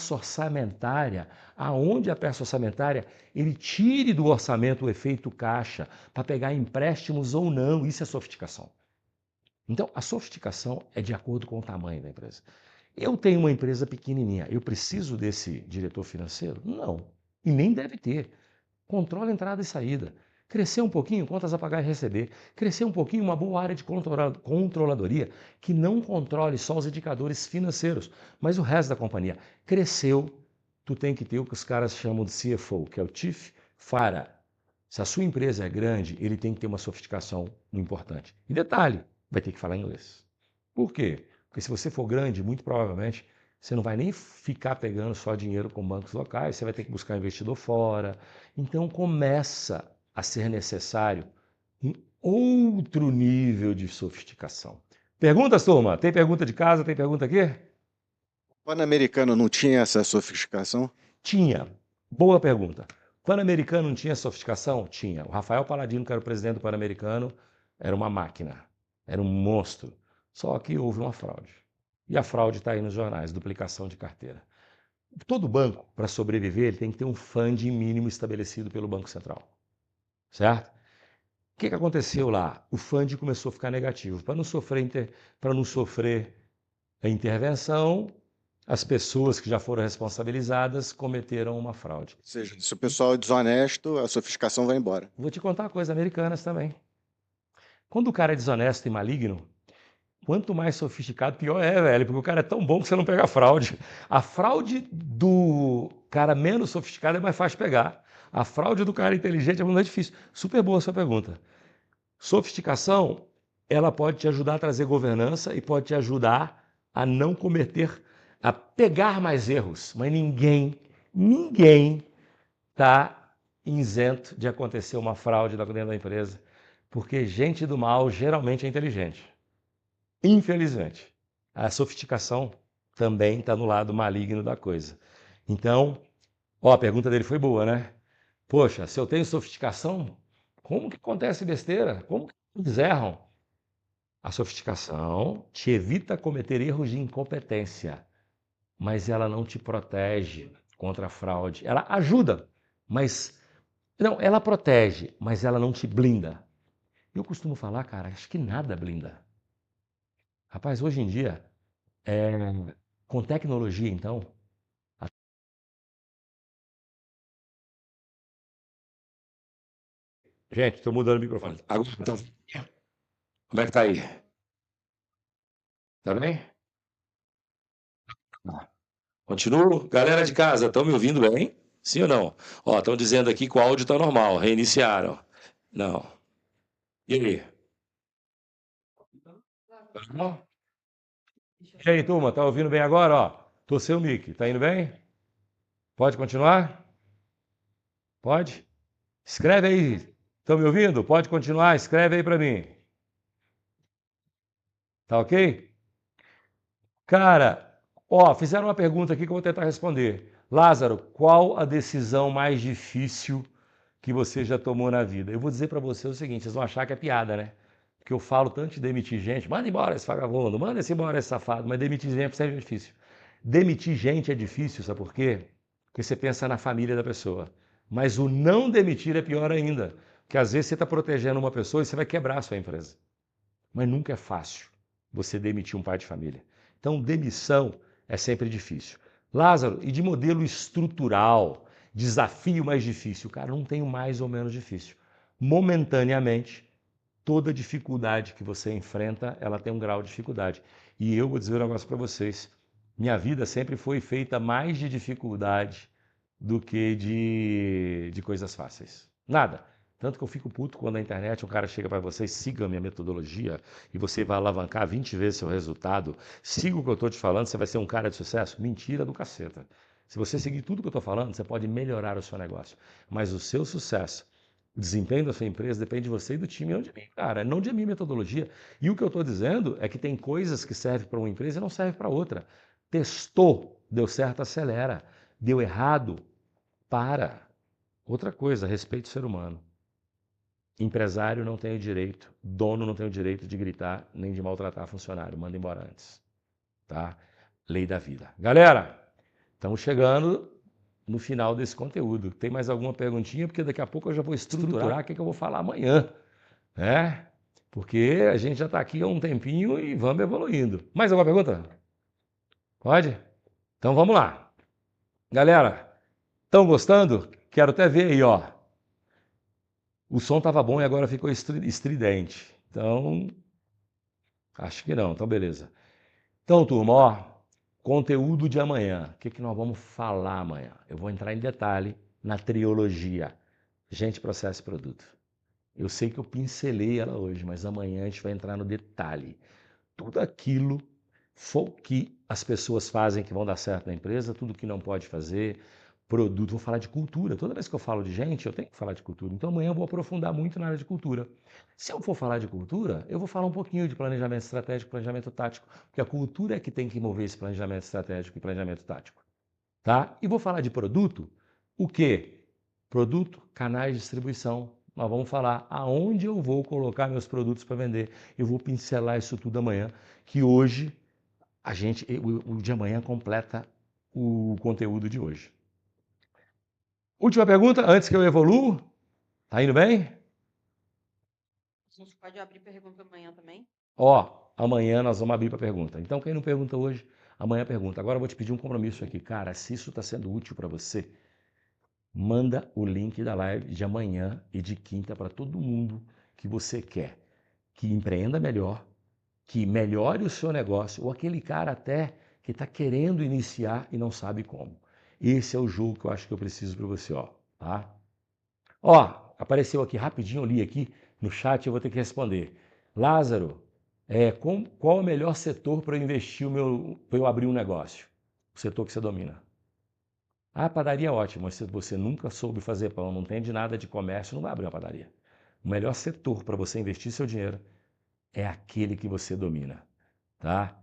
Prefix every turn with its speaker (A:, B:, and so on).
A: orçamentária, aonde a peça orçamentária ele tire do orçamento o efeito caixa para pegar empréstimos ou não. Isso é sofisticação. Então, a sofisticação é de acordo com o tamanho da empresa. Eu tenho uma empresa pequenininha, eu preciso desse diretor financeiro? Não, e nem deve ter. Controla entrada e saída. Crescer um pouquinho, contas a pagar e receber. Crescer um pouquinho, uma boa área de controladoria que não controle só os indicadores financeiros, mas o resto da companhia. Cresceu, tu tem que ter o que os caras chamam de CFO, que é o Chief Financial. Se a sua empresa é grande, ele tem que ter uma sofisticação importante. E detalhe, vai ter que falar inglês. Por quê? Porque se você for grande, muito provavelmente você não vai nem ficar pegando só dinheiro com bancos locais, você vai ter que buscar investidor fora. Então começa a ser necessário um outro nível de sofisticação. Perguntas, turma? Tem pergunta de casa? Tem pergunta aqui?
B: O Pan-Americano não tinha essa sofisticação?
A: Tinha. Boa pergunta. O Pan-Americano não tinha sofisticação? Tinha. O Rafael Paladino, que era o presidente do Pan-Americano, era uma máquina, era um monstro. Só que houve uma fraude. E a fraude está aí nos jornais, duplicação de carteira. Todo banco, para sobreviver, ele tem que ter um funding mínimo estabelecido pelo Banco Central. Certo? O que aconteceu lá? O funding começou a ficar negativo. Para não sofrer a intervenção, as pessoas que já foram responsabilizadas cometeram uma fraude.
B: Ou seja, se o pessoal é desonesto, a sofisticação vai embora.
A: Vou te contar uma coisa americanas também. Quando o cara é desonesto e maligno, quanto mais sofisticado, pior é, velho, porque o cara é tão bom que você não pega a fraude. A fraude do cara menos sofisticado é mais fácil de pegar. A fraude do cara inteligente é muito mais difícil. Super boa a sua pergunta. Sofisticação, ela pode te ajudar a trazer governança e pode te ajudar a não cometer, a pegar mais erros. Mas ninguém está isento de acontecer uma fraude dentro da empresa, porque gente do mal geralmente é inteligente. Infelizmente, a sofisticação também está no lado maligno da coisa. Então, a pergunta dele foi boa, né? Poxa, se eu tenho sofisticação, como que acontece besteira? Como que eles erram? A sofisticação te evita cometer erros de incompetência, mas ela não te protege contra a fraude. Ela ajuda, mas não, ela protege, mas ela não te blinda. Eu costumo falar, cara, acho que nada blinda. Rapaz, hoje em dia, com tecnologia, então. Gente, estou mudando o microfone. Agora, então, como é que tá aí? Tá bem? Continuo? Galera de casa, estão me ouvindo bem? Sim ou não? Ó, estão dizendo aqui que o áudio está normal, reiniciaram. Não. E aí? Tá normal? E aí, turma, tá ouvindo bem agora? Ó, tô sem o mic, tá indo bem? Pode continuar? Pode? Escreve aí. Estão me ouvindo? Pode continuar? Escreve aí para mim. Tá ok? Cara, ó, fizeram uma pergunta aqui que eu vou tentar responder. Lázaro, qual a decisão mais difícil que você já tomou na vida? Eu vou dizer para você o seguinte, vocês vão achar que é piada, né? Porque eu falo tanto de demitir gente, manda embora esse vagabundo, manda esse embora esse safado, mas demitir gente sempre é difícil. Demitir gente é difícil, sabe por quê? Porque você pensa na família da pessoa. Mas o não demitir é pior ainda, porque às vezes você está protegendo uma pessoa e você vai quebrar a sua empresa. Mas nunca é fácil você demitir um pai de família. Então, demissão é sempre difícil. Lázaro, e de modelo estrutural, desafio mais difícil? Cara, não tem o mais ou menos difícil. Momentaneamente, toda dificuldade que você enfrenta, ela tem um grau de dificuldade. E eu vou dizer um negócio para vocês. Minha vida sempre foi feita mais de dificuldade do que de coisas fáceis. Nada. Tanto que eu fico puto quando na internet um cara chega para você, siga a minha metodologia e você vai alavancar 20 vezes seu resultado. Siga o que eu estou te falando, você vai ser um cara de sucesso. Mentira do caceta. Se você seguir tudo que eu estou falando, você pode melhorar o seu negócio. Mas o seu sucesso, o desempenho da sua empresa depende de você e do time, não de mim, cara. Não de minha metodologia. E o que eu estou dizendo é que tem coisas que servem para uma empresa e não servem para outra. Testou, deu certo, acelera. Deu errado, para. Outra coisa, respeite o ser humano. Empresário não tem o direito, dono não tem o direito de gritar nem de maltratar funcionário. Manda embora antes. Tá? Lei da vida. Galera, Estamos chegando no final desse conteúdo. Tem mais alguma perguntinha? Porque daqui a pouco eu já vou estruturar o que eu vou falar amanhã, né? Porque a gente já está aqui há um tempinho e vamos evoluindo. Mais alguma pergunta? Pode? Então vamos lá. Galera, estão gostando? Quero até ver aí, ó. O som estava bom e agora ficou estridente. Então, acho que não. Então, beleza. Então, turma, ó, conteúdo de amanhã. O que nós vamos falar amanhã? Eu vou entrar em detalhe na trilogia. Gente, processo e produto. Eu sei que eu pincelei ela hoje, mas amanhã a gente vai entrar no detalhe. Tudo aquilo que as pessoas fazem que vão dar certo na empresa, tudo que não pode fazer, produto. Vou falar de cultura. Toda vez que eu falo de gente, eu tenho que falar de cultura. Então amanhã eu vou aprofundar muito na área de cultura. Se eu for falar de cultura, eu vou falar um pouquinho de planejamento estratégico, planejamento tático, porque a cultura é que tem que mover esse planejamento estratégico e planejamento tático. Tá? E vou falar de produto. O quê? Produto, canais de distribuição. Nós vamos falar aonde eu vou colocar meus produtos para vender. Eu vou pincelar isso tudo amanhã, que hoje o de amanhã completa o conteúdo de hoje. Última pergunta, antes que eu evolua. Tá indo bem?
C: A gente pode abrir pergunta amanhã também?
A: Ó, amanhã nós vamos abrir para pergunta. Então, quem não pergunta hoje, amanhã pergunta. Agora eu vou te pedir um compromisso aqui. Cara, se isso está sendo útil para você, manda o link da live de amanhã e de quinta para todo mundo que você quer que empreenda melhor, que melhore o seu negócio, ou aquele cara até que está querendo iniciar e não sabe como. Esse é o jogo que eu acho que eu preciso para você, ó, tá? Ó, apareceu aqui rapidinho, eu li aqui no chat, eu vou ter que responder. Lázaro, qual é o melhor setor para eu investir para eu abrir um negócio? O setor que você domina. Ah, padaria é ótimo, mas se você nunca soube fazer pão, não entende nada de comércio, não vai abrir uma padaria. O melhor setor para você investir seu dinheiro é aquele que você domina, tá?